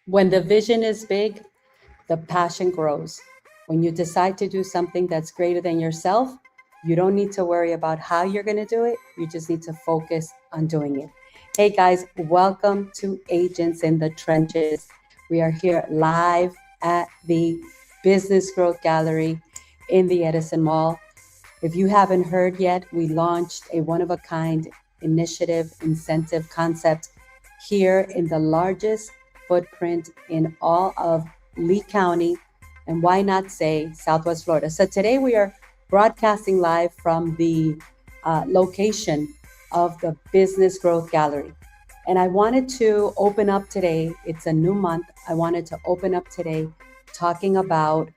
When the vision is big, the passion grows. When you decide to do something that's greater than yourself, you don't need to worry about how you're going to do it. You just need to focus on doing it. Hey guys, welcome to Agents in the Trenches. We are here live at the Business Growth Gallery in the Edison Mall. If you haven't heard yet, we launched a one-of-a-kind initiative incentive concept here in the largest footprint in all of Lee County, and why not say Southwest Florida. So today we are broadcasting live from the location of the Business Growth Gallery. And I wanted to open up today, it's a new month, I wanted to open up today talking about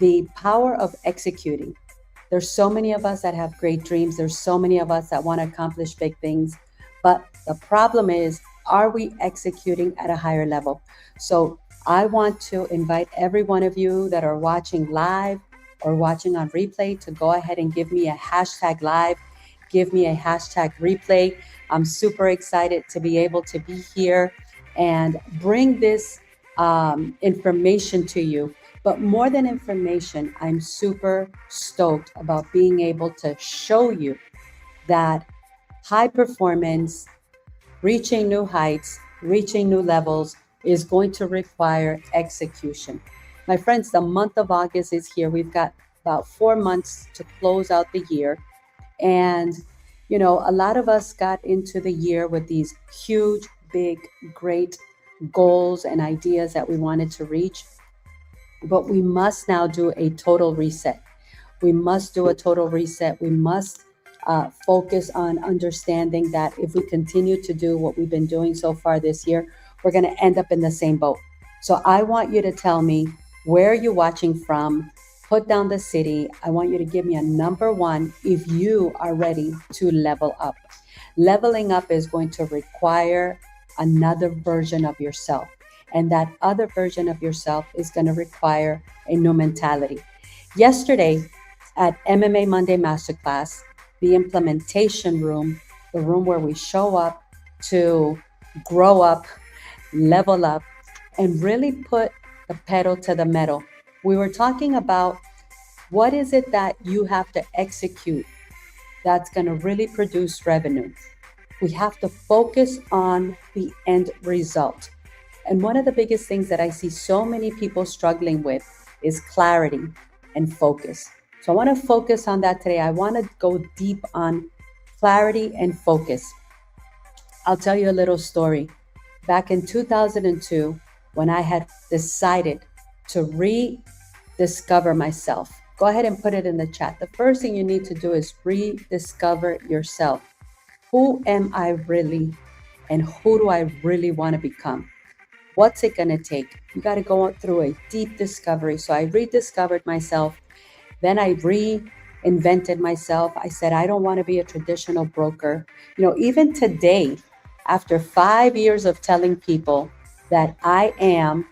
the power of executing. There's so many of us that have great dreams. There's so many of us that want to accomplish big things. But the problem is, are we executing at a higher level? So I want to invite every one of you that are watching live or watching on replay to go ahead and give me a hashtag live, give me a hashtag replay. I'm super excited to be able to be here and bring this information to you. But more than information, I'm super stoked about being able to show you that high performance, reaching new heights, reaching new levels is going to require execution. My friends, the month of August is here. We've got about 4 months to close out the year. And, you know, a lot of us got into the year with these huge, big, great goals and ideas that we wanted to reach. But we must now do a total reset. We must do a total reset. We must focus on understanding that if we continue to do what we've been doing so far this year, we're going to end up in the same boat. So I want you to tell me where you're watching from, put down the city. I want you to give me a number one if you are ready to level up. Leveling up is going to require another version of yourself. And that other version of yourself is going to require a new mentality. Yesterday at MMA Monday Masterclass, the implementation room, the room where we show up to grow up, level up, and really put the pedal to the metal. We were talking about what is it that you have to execute that's going to really produce revenue. We have to focus on the end result. And one of the biggest things that I see so many people struggling with is clarity and focus. So I want to focus on that today. I want to go deep on clarity and focus. I'll tell you a little story. Back in 2002, when I had decided to rediscover myself, go ahead and put it in the chat. The first thing you need to do is rediscover yourself. Who am I really? And who do I really want to become? What's it going to take? You got to go through a deep discovery. So I rediscovered myself. Then I reinvented myself. I said, I don't want to be a traditional broker. You know, even today, after 5 years of telling people that I am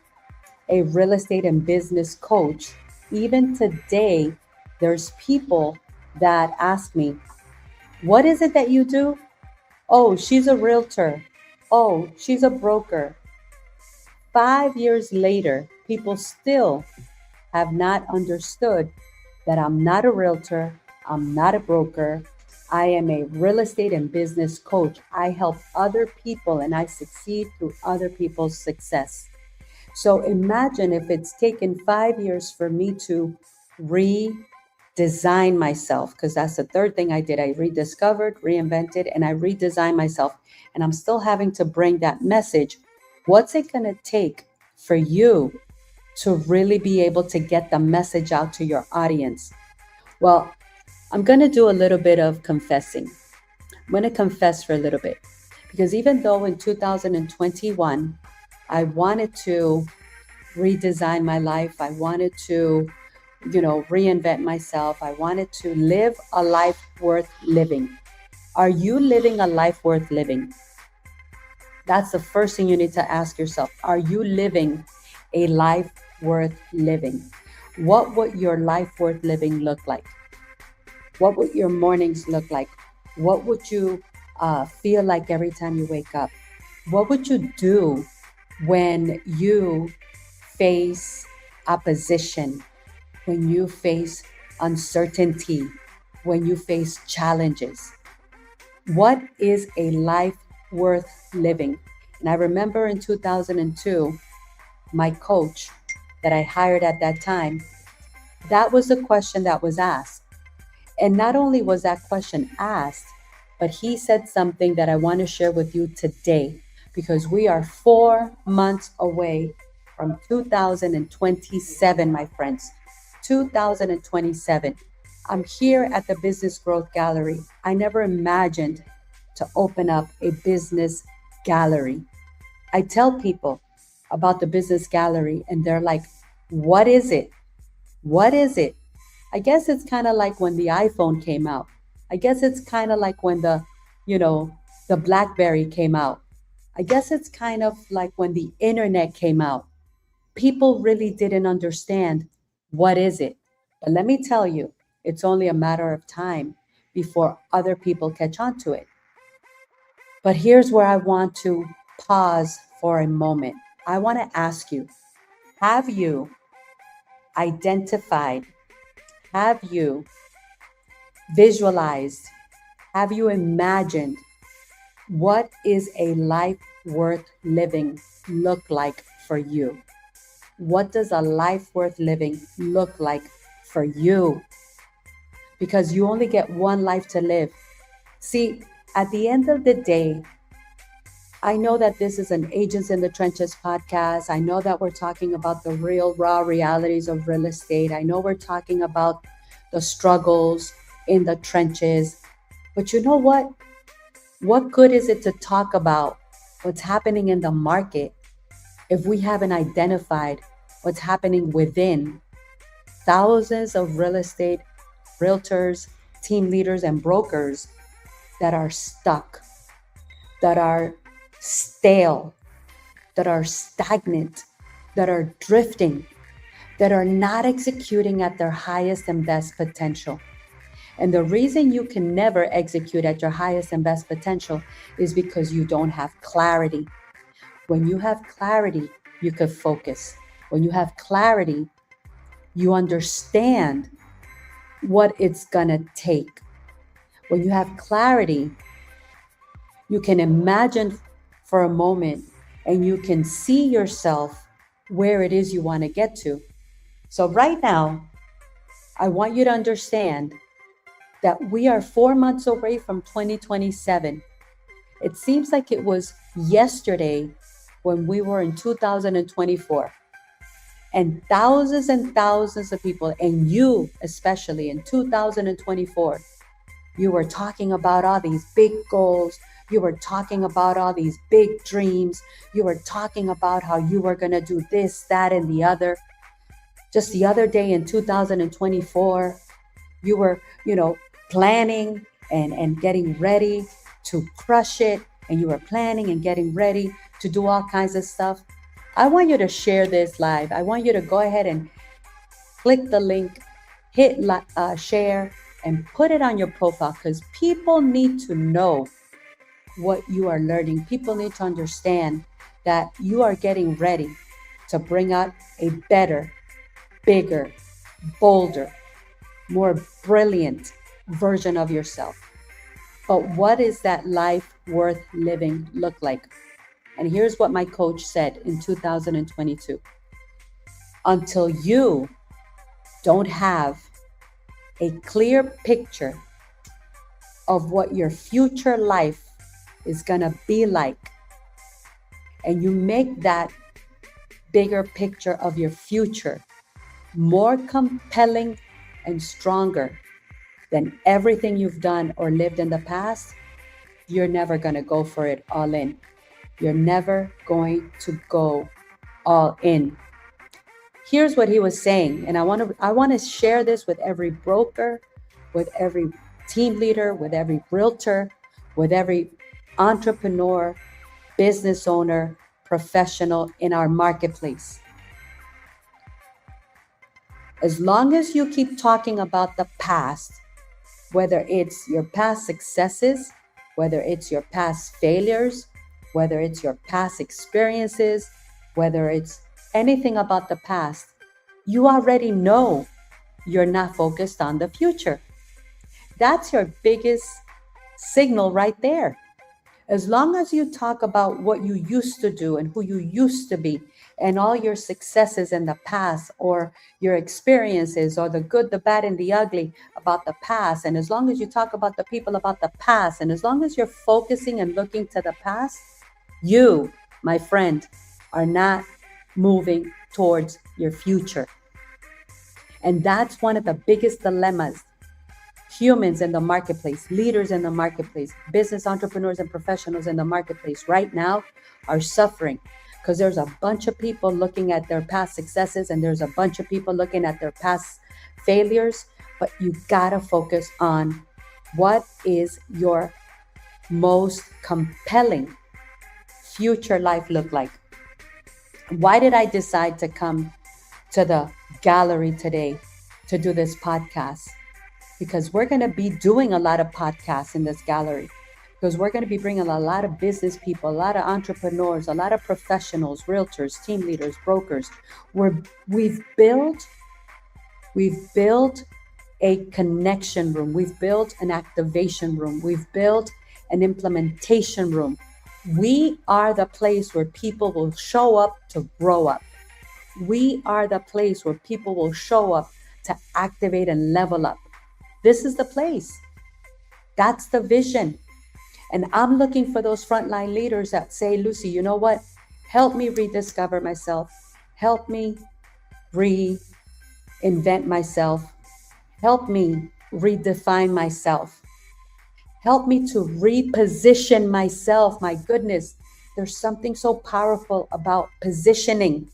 a real estate and business coach, even today, there's people that ask me, what is it that you do? Oh, she's a realtor. Oh, she's a broker. 5 years later, people still have not understood that I'm not a realtor, I'm not a broker, I am a real estate and business coach. I help other people and I succeed through other people's success. So imagine if it's taken 5 years for me to redesign myself, because that's the third thing I did. I rediscovered, reinvented, and I redesigned myself. And I'm still having to bring that message. What's it going to take for you to really be able to get the message out to your audience? Well, I'm going to do a little bit of confessing. I'm going to confess for a little bit, because even though in 2021, I wanted to redesign my life, I wanted to, reinvent myself, I wanted to live a life worth living. Are you living a life worth living? That's the first thing you need to ask yourself. Are you living a life worth living? What would your life worth living look like? What would your mornings look like? What would you feel like every time you wake up? What would you do when you face opposition, when you face uncertainty, when you face challenges. What is a life worth living? And I remember in 2002, my coach that I hired at that time, that was the question that was asked. And not only was that question asked, but he said something that I want to share with you today because we are 4 months away from 2027, my friends. 2027. I'm here at the Business Growth Gallery. I never imagined to open up a business gallery. I tell people about the business gallery and they're like, what is it? What is it? I guess it's kind of like when the iPhone came out. I guess it's kind of like when you know, the BlackBerry came out. I guess it's kind of like when the internet came out. People really didn't understand what is it. But let me tell you, it's only a matter of time before other people catch on to it. But here's where I want to pause for a moment. I want to ask you, have you identified, have you visualized, have you imagined what is a life worth living look like for you? What does a life worth living look like for you? Because you only get one life to live. See, at the end of the day, I know that this is an Agents in the Trenches podcast. I know that we're talking about the real, raw realities of real estate. I know we're talking about the struggles in the trenches. But you know what? What good is it to talk about what's happening in the market if we haven't identified what's happening within thousands of real estate realtors, team leaders, and brokers that are stuck, that are stale, that are stagnant, that are drifting, that are not executing at their highest and best potential? And the reason you can never execute at your highest and best potential is because you don't have clarity. When you have clarity, you could focus. When you have clarity, you understand what it's gonna take. When you have clarity, you can imagine for a moment and you can see yourself where it is you want to get to. So right now, I want you to understand that we are 4 months away from 2027. It seems like it was yesterday when we were in 2024. And thousands of people, and you especially in 2024, you were talking about all these big goals. You were talking about all these big dreams. You were talking about how you were going to do this, that, and the other. Just the other day in 2024, you were, planning and getting ready to crush it. And you were planning and getting ready to do all kinds of stuff. I want you to share this live. I want you to go ahead and click the link, hit share, and put it on your profile because people need to know what you are learning. People need to understand that you are getting ready to bring out a better, bigger, bolder, more brilliant version of yourself. But what is that life worth living look like? And here's what my coach said in 2022. Until you don't have a clear picture of what your future life is going to be like, and you make that bigger picture of your future more compelling and stronger than everything you've done or lived in the past, you're never going to go for it all in. You're never going to go all in. Here's what he was saying, and I want to share this with every broker, with every team leader, with every realtor, with every entrepreneur, business owner, professional in our marketplace. As long as you keep talking about the past, whether it's your past successes, whether it's your past failures, whether it's your past experiences, whether it's anything about the past, you already know you're not focused on the future. That's your biggest signal right there. As long as you talk about what you used to do and who you used to be and all your successes in the past or your experiences or the good, the bad, and the ugly about the past, and as long as you talk about the people about the past, and as long as you're focusing and looking to the past, you, my friend, are not moving towards your future. And that's one of the biggest dilemmas humans in the marketplace, leaders in the marketplace, business entrepreneurs and professionals in the marketplace right now are suffering because there's a bunch of people looking at their past successes and there's a bunch of people looking at their past failures. But you gotta focus on what is your most compelling future life look like. Why did I decide to come to the gallery today to do this podcast? Because we're going to be doing a lot of podcasts in this gallery, because we're going to be bringing a lot of business people, a lot of entrepreneurs, a lot of professionals, realtors, team leaders, brokers. We've built a connection room. We've built an activation room. We've built an implementation room. We are the place where people will show up to grow up. We are the place where people will show up to activate and level up. This is the place. That's the vision. And I'm looking for those frontline leaders that say, Lucy, you know what? Help me rediscover myself. Help me reinvent myself. Help me redefine myself. Help me to reposition myself. My goodness, there's something so powerful about positioning.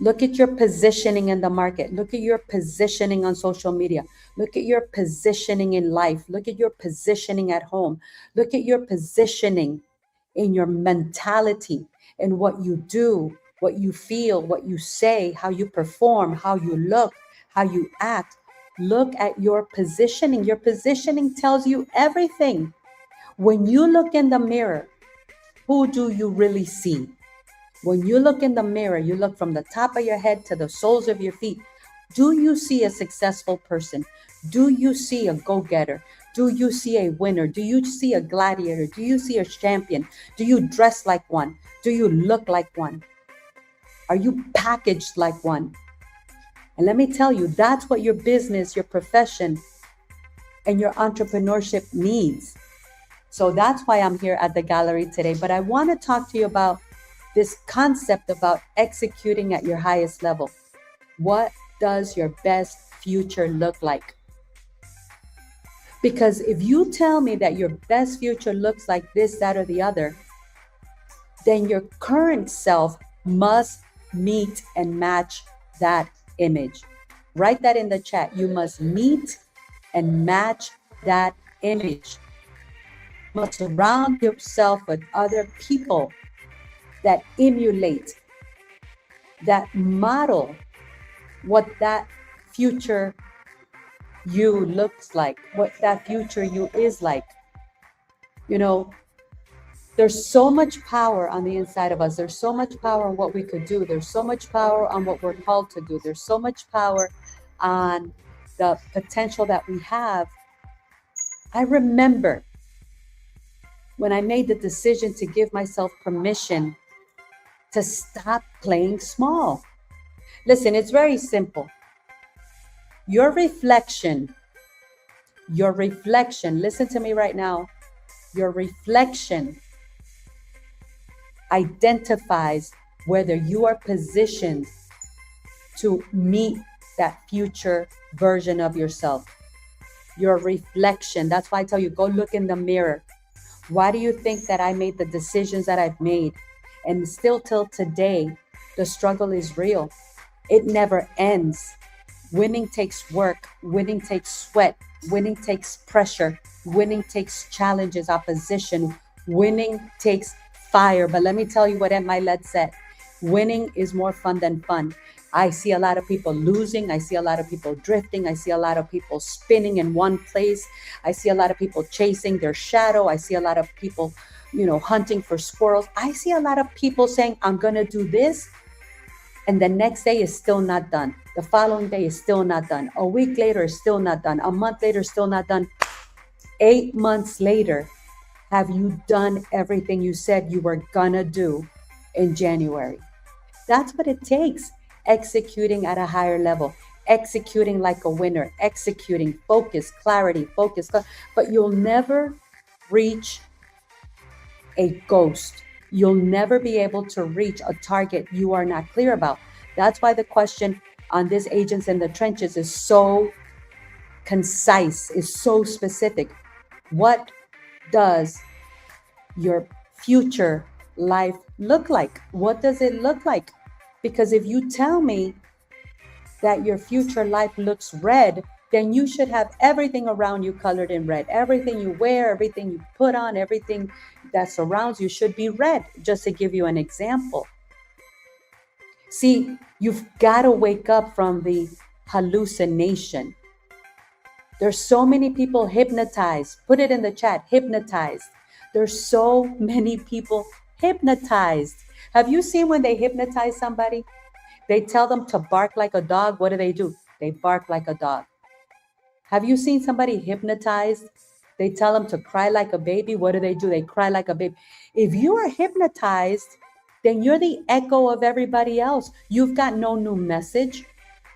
Look at your positioning in the market. Look at your positioning on social media. Look at your positioning in life. Look at your positioning at home. Look at your positioning in your mentality and what you do, what you feel, what you say, how you perform, how you look, how you act. Look at your positioning. Your positioning tells you everything. When you look in the mirror, who do you really see? When you look in the mirror, you look from the top of your head to the soles of your feet. Do you see a successful person? Do you see a go-getter? Do you see a winner? Do you see a gladiator? Do you see a champion? Do you dress like one? Do you look like one? Are you packaged like one? And let me tell you, that's what your business, your profession, and your entrepreneurship needs. So that's why I'm here at the gallery today. But I want to talk to you about this concept about executing at your highest level. What does your best future look like? Because if you tell me that your best future looks like this, that, or the other, then your current self must meet and match that image. Write that in the chat. You must meet and match that image. You must surround yourself with other people that emulate, that model what that future you looks like, what that future you is like. You know, there's so much power on the inside of us. There's so much power on what we could do. There's so much power on what we're called to do. There's so much power on the potential that we have. I remember when I made the decision to give myself permission to stop playing small. Listen, it's very simple. Your reflection, listen to me right now. Your reflection identifies whether you are positioned to meet that future version of yourself. Your reflection, that's why I tell you, go look in the mirror. Why do you think that I made the decisions that I've made? And still till today, the struggle is real. It never ends. Winning takes work. Winning takes sweat. Winning takes pressure. Winning takes challenges, opposition. Winning takes fire. But let me tell you what my lead said. Winning is more fun than fun. I see a lot of people losing. I see a lot of people drifting. I see a lot of people spinning in one place. I see a lot of people chasing their shadow. I see a lot of people, hunting for squirrels. I see a lot of people saying, I'm going to do this. And the next day is still not done. The following day is still not done. A week later is still not done. A month later, still not done. 8 months later, have you done everything you said you were gonna do in January? That's what it takes. Executing at a higher level, executing like a winner, executing, focus, clarity, focus. But you'll never reach a ghost. You'll never be able to reach a target you are not clear about. That's why the question on this Agents in the Trenches is so concise, is so specific. What does your future life look like? What does it look like? Because if you tell me that your future life looks red, then you should have everything around you colored in red. Everything you wear, everything you put on, everything that surrounds you should be red, just to give you an example. See, you've got to wake up from the hallucination. There's so many people hypnotized. Put it in the chat, hypnotized. There's so many people hypnotized. Have you seen when they hypnotize somebody? They tell them to bark like a dog. What do? They bark like a dog. Have you seen somebody hypnotized? They tell them to cry like a baby. What do? They cry like a baby. If you are hypnotized, then you're the echo of everybody else. You've got no new message.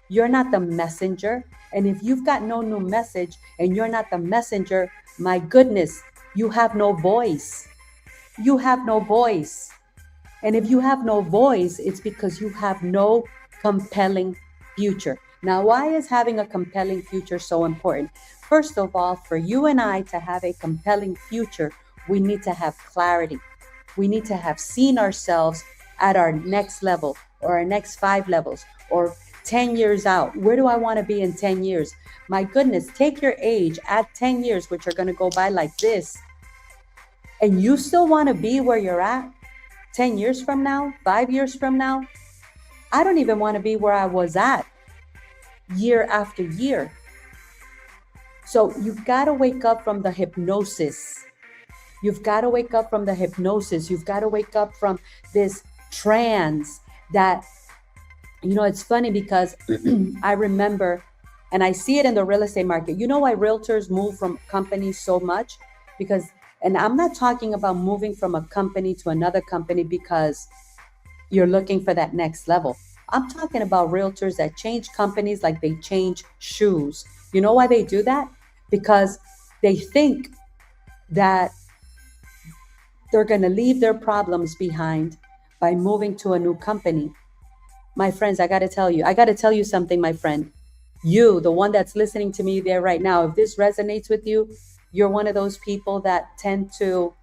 You're not the messenger. And if you've got no new message and you're not the messenger, my goodness, you have no voice. You have no voice. And if you have no voice, it's because you have no compelling future. Now, why is having a compelling future so important? First of all, for you and I to have a compelling future, we need to have clarity. We need to have seen ourselves at our next level or our next 5 levels or 10 years out. Where do I want to be in 10 years? My goodness, take your age, add 10 years, which are going to go by like this. And you still want to be where you're at 10 years from now, 5 years from now? I don't even want to be where I was at year after year. So you've got to wake up from the hypnosis. You've got to wake up from the hypnosis. You've got to wake up from this trance that, it's funny because I remember, and I see it in the real estate market. You know why realtors move from companies so much? Because, and I'm not talking about moving from a company to another company because you're looking for that next level. I'm talking about realtors that change companies like they change shoes. You know why they do that? Because they think that they're going to leave their problems behind by moving to a new company. My friends, I got to tell you something, my friend. You, the one that's listening to me there right now, if this resonates with you, you're one of those people that tend to,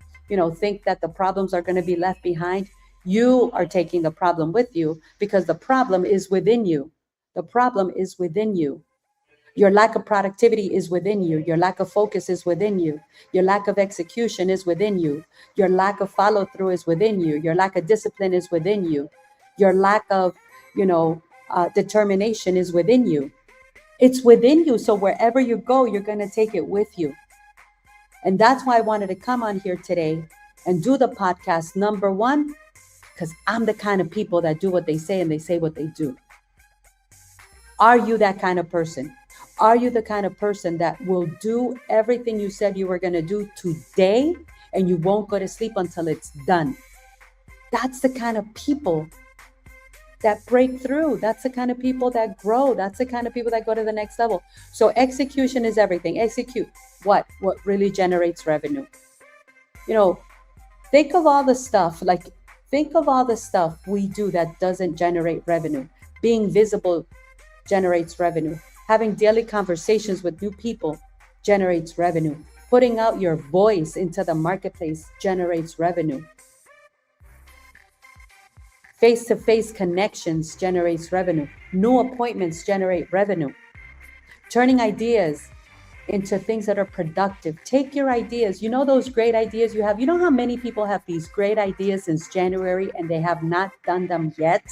think that the problems are going to be left behind. You are taking the problem with you because the problem is within you. The problem is within you. Your lack of productivity is within you. Your lack of focus is within you. Your lack of execution is within you. Your lack of follow through is within you. Your lack of discipline is within you. Your lack of, determination is within you. It's within you. So wherever you go, you're going to take it with you. And that's why I wanted to come on here today and do the podcast. Number one, because I'm the kind of people that do what they say and they say what they do. Are you that kind of person? Are you the kind of person that will do everything you said you were going to do today and you won't go to sleep until it's done? That's the kind of people that break through. That's the kind of people that grow. That's the kind of people that go to the next level. So execution is everything. Execute what really generates revenue. Think of all the stuff we do that doesn't generate revenue. Being visible generates revenue. Having daily conversations with new people generates revenue. Putting out your voice into the marketplace generates revenue. Face-to-face connections generates revenue. New appointments generate revenue. Turning ideas into things that are productive. Take your ideas. Those great ideas you have. You know how many people have these great ideas since January and they have not done them yet?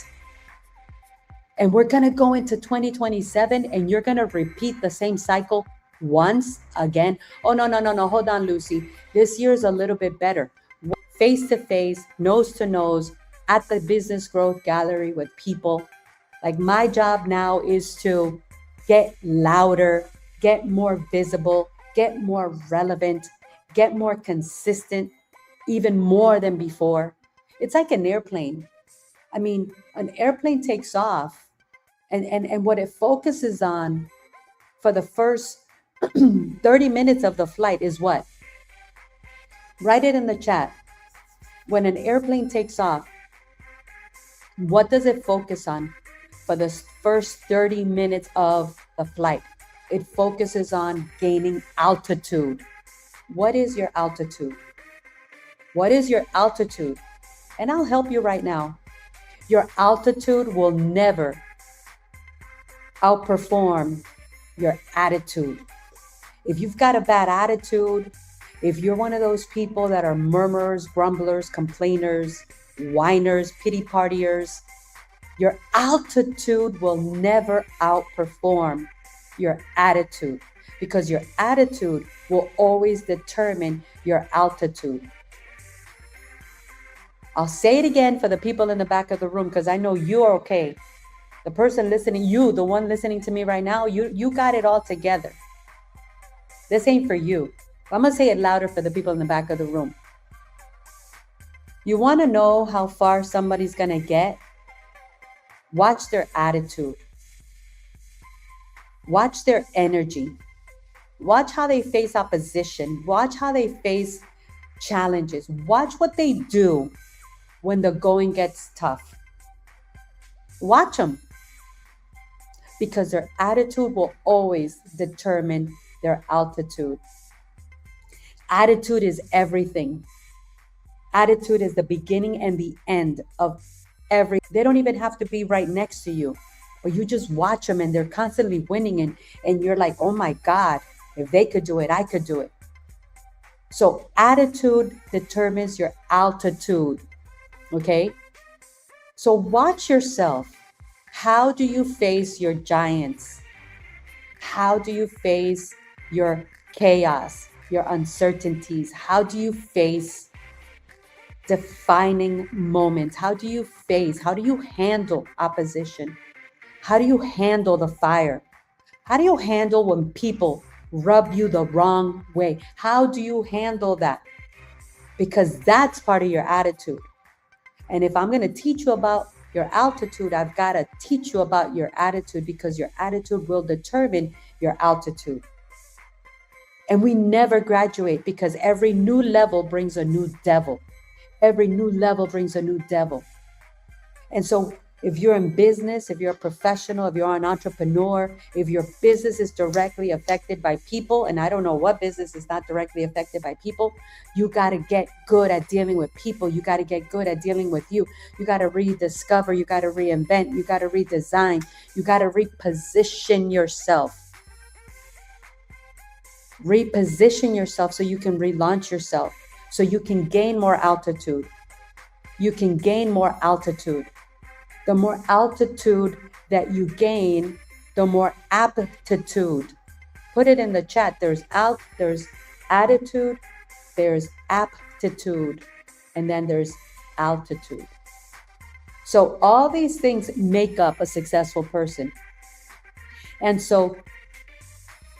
And we're going to go into 2027 and you're going to repeat the same cycle once again. Oh, no, no, no, no. Hold on, Lucy. This year is a little bit better. Face to face, nose to nose at the Business Growth Gallery with people. Like my job now is to get louder, get more visible, get more relevant, get more consistent, even more than before. It's like an airplane. I mean, an airplane takes off and what it focuses on for the first 30 minutes of the flight is what? Write it in the chat. When an airplane takes off, what does it focus on for the first 30 minutes of the flight? It focuses on gaining altitude. What is your altitude? What is your altitude? And I'll help you right now. Your altitude will never outperform your attitude. If you've got a bad attitude, if you're one of those people that are murmurers, grumblers, complainers, whiners, pity partiers, your altitude will never outperform your attitude, because your attitude will always determine your altitude. I'll say it again for the people in the back of the room, because I know you're okay. The person listening, you, the one listening to me right now, you got it all together. This ain't for you. I'm going to say it louder for the people in the back of the room. You want to know how far somebody's going to get? Watch their attitude. Watch their energy. Watch how they face opposition. Watch how they face challenges. Watch what they do when the going gets tough. Watch them. Because their attitude will always determine their altitude. Attitude is everything. Attitude is the beginning and the end of every. They don't even have to be right next to you, but you just watch them and they're constantly winning, and you're like, oh my God, if they could do it, I could do it. So attitude determines your altitude. Okay? So watch yourself. How do you face your giants? How do you face your chaos, your uncertainties? How do you face defining moments? How do you handle opposition? How do you handle the fire? How do you handle when people rub you the wrong way? How do you handle that? Because that's part of your attitude. And if I'm going to teach you about your altitude, I've got to teach you about your attitude, because your attitude will determine your altitude. And we never graduate, because every new level brings a new devil. Every new level brings a new devil. And so if you're in business, if you're a professional, if you're an entrepreneur, if your business is directly affected by people, and I don't know what business is not directly affected by people, you got to get good at dealing with people. You got to get good at dealing with you. You got to rediscover. You got to reinvent. You got to redesign. You got to reposition yourself. Reposition yourself so you can relaunch yourself, so you can gain more altitude. You can gain more altitude. The more altitude that you gain, the more aptitude. Put it in the chat. There's attitude, there's aptitude, and then there's altitude. So all these things make up a successful person. And so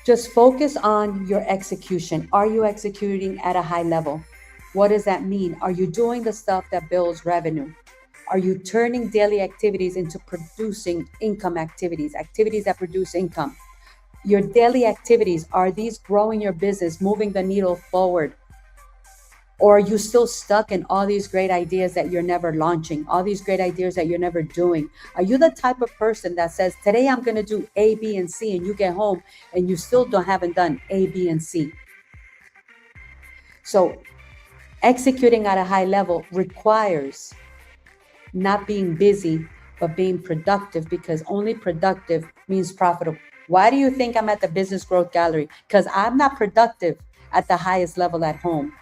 just focus on your execution. Are you executing at a high level? What does that mean? Are you doing the stuff that builds revenue? Are you turning daily activities into producing income activities, activities that produce income? Your daily activities, are these growing your business, moving the needle forward? Or are you still stuck in all these great ideas that you're never launching, all these great ideas that you're never doing? Are you the type of person that says, today I'm going to do A, B, and C, and you get home and you still haven't done A, B, and C? So executing at a high level requires not being busy, but being productive, because only productive means profitable. Why do you think I'm at the Business Growth Gallery? Because I'm not productive at the highest level at home.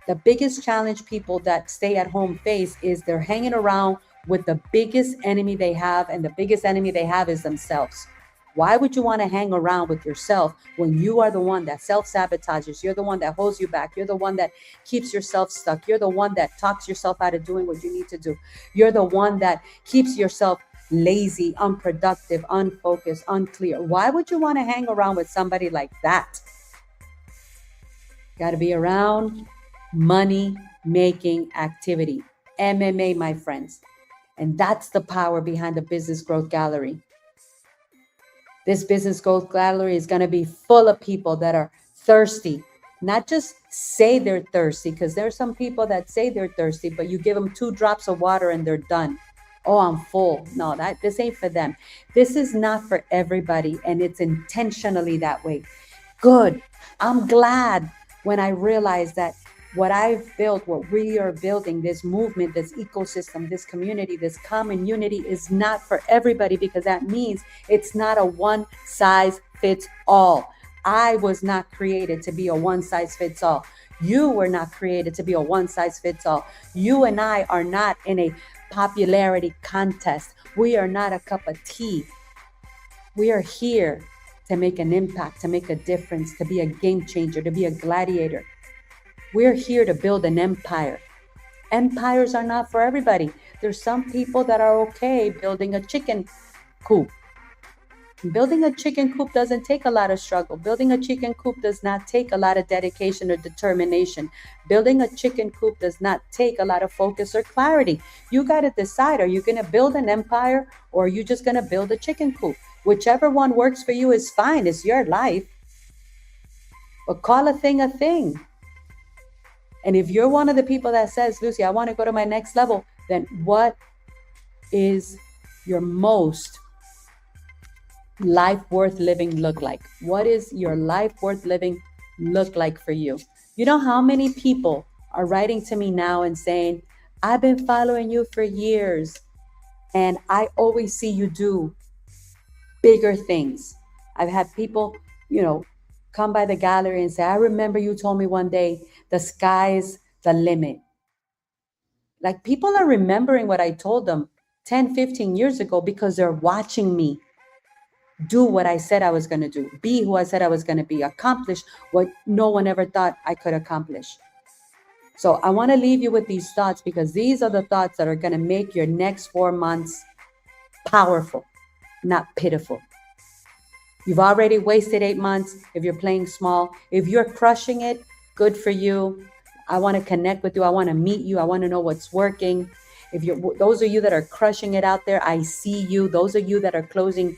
The biggest challenge people that stay at home face is they're hanging around with the biggest enemy they have, and the biggest enemy they have is themselves. Why would you want to hang around with yourself when you are the one that self-sabotages? You're the one that holds you back. You're the one that keeps yourself stuck. You're the one that talks yourself out of doing what you need to do. You're the one that keeps yourself lazy, unproductive, unfocused, unclear. Why would you want to hang around with somebody like that? Got to be around money making activity. MMA, my friends. And that's the power behind the Business Growth Gallery. This Business Growth Gallery is going to be full of people that are thirsty. Not just say they're thirsty, because there's some people that say they're thirsty, but you give them 2 drops of water and they're done. Oh, I'm full. No, this ain't for them. This is not for everybody, and it's intentionally that way. Good. I'm glad when I realized that what I've built, what we are building, this movement, this ecosystem, this community, this common unity is not for everybody, because that means it's not a one size fits all. I was not created to be a one size fits all. You were not created to be a one size fits all. You and I are not in a popularity contest. We are not a cup of tea. We are here to make an impact, to make a difference, to be a game changer, to be a gladiator. We're here to build an empire. Empires are not for everybody. There's some people that are okay building a chicken coop. Building a chicken coop doesn't take a lot of struggle. Building a chicken coop does not take a lot of dedication or determination. Building a chicken coop does not take a lot of focus or clarity. You got to decide, are you going to build an empire, or are you just going to build a chicken coop? Whichever one works for you is fine. It's your life. But call a thing a thing. And if you're one of the people that says, Lucy, I want to go to my next level, then what is your most life worth living look like? What is your life worth living look like for you? You know how many people are writing to me now and saying, I've been following you for years, and I always see you do bigger things. I've had people, come by the gallery and say, I remember you told me one day, the sky's the limit. Like, people are remembering what I told them 10, 15 years ago because they're watching me do what I said I was going to do, be who I said I was going to be, accomplish what no one ever thought I could accomplish. So I want to leave you with these thoughts, because these are the thoughts that are going to make your next 4 months powerful, not pitiful. You've already wasted 8 months if you're playing small. If you're crushing it, good for you. I want to connect with you. I want to meet you. I want to know what's working. If those of you that are crushing it out there, I see you. Those of you that are closing,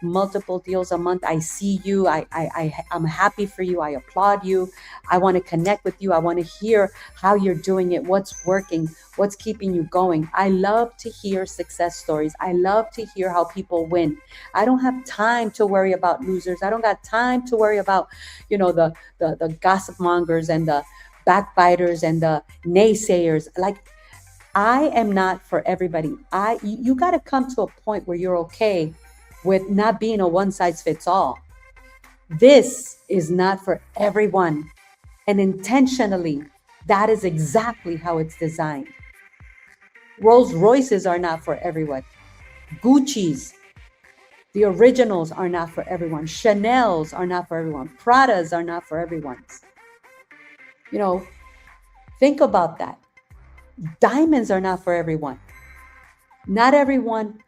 multiple deals a month, I see you. I'm happy for you. I applaud you. I want to connect with you. I want to hear how you're doing it, what's working, what's keeping you going. I love to hear success stories. I love to hear how people win. I don't have time to worry about losers. I don't got time to worry about, the gossip mongers and the backbiters and the naysayers. Like, I am not for everybody. You got to come to a point where you're okay with not being a one size fits all. This is not for everyone. And intentionally, that is exactly how it's designed. Rolls Royces are not for everyone. Gucci's, the originals, are not for everyone. Chanel's are not for everyone. Prada's are not for everyone. Think about that. Diamonds are not for everyone. Not everyone,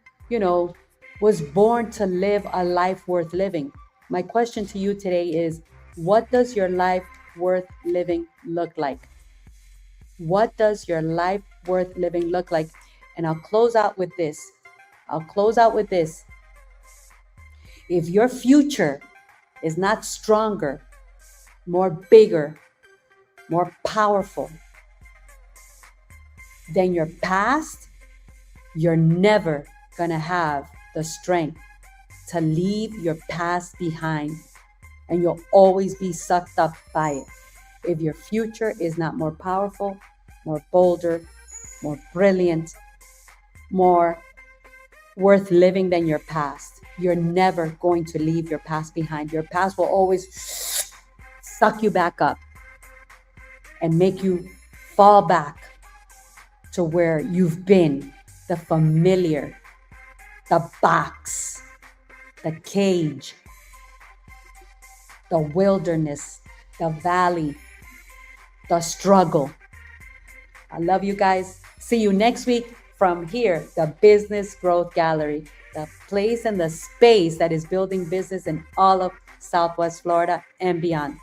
was born to live a life worth living. My question to you today is, what does your life worth living look like? What does your life worth living look like? And I'll close out with this. If your future is not stronger, more bigger, more powerful than your past, you're never going to have the strength to leave your past behind, and you'll always be sucked up by it. If your future is not more powerful, more bolder, more brilliant, more worth living than your past, you're never going to leave your past behind. Your past will always suck you back up and make you fall back to where you've been the familiar, the box, the cage, the wilderness, the valley, the struggle. I love you guys. See you next week from here, the Business Growth Gallery, the place and the space that is building business in all of Southwest Florida and beyond.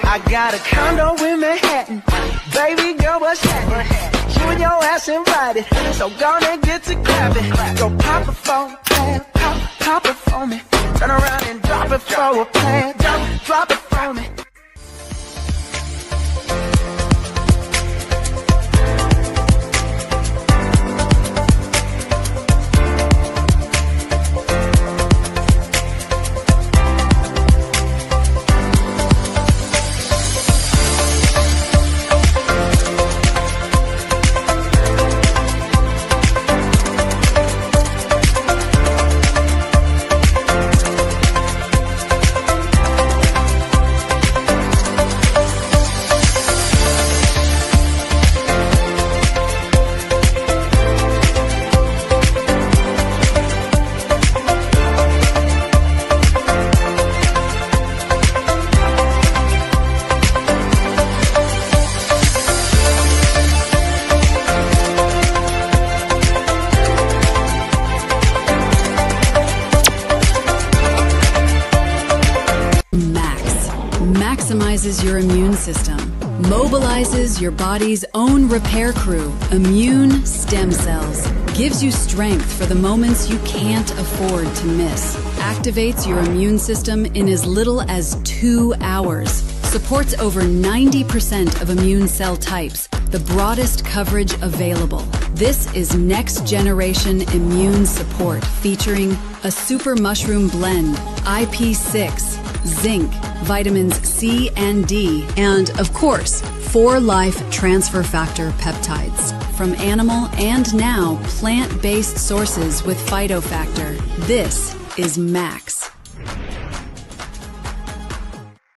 I got a condo in Manhattan. Baby girl, what's happening? You and your ass invited, so gonna get to clapping. Go pop it for a plan, pop it for me. Turn around and drop it for a plan, drop it for me. Maximizes your immune system, mobilizes your body's own repair crew, immune stem cells, gives you strength for the moments you can't afford to miss, activates your immune system in as little as 2 hours, supports over 90% of immune cell types, the broadest coverage available. This is next generation immune support featuring a super mushroom blend, IP6, zinc, vitamins C and D, and of course, 4 life transfer factor peptides from animal and now plant-based sources with phytofactor. This is Max.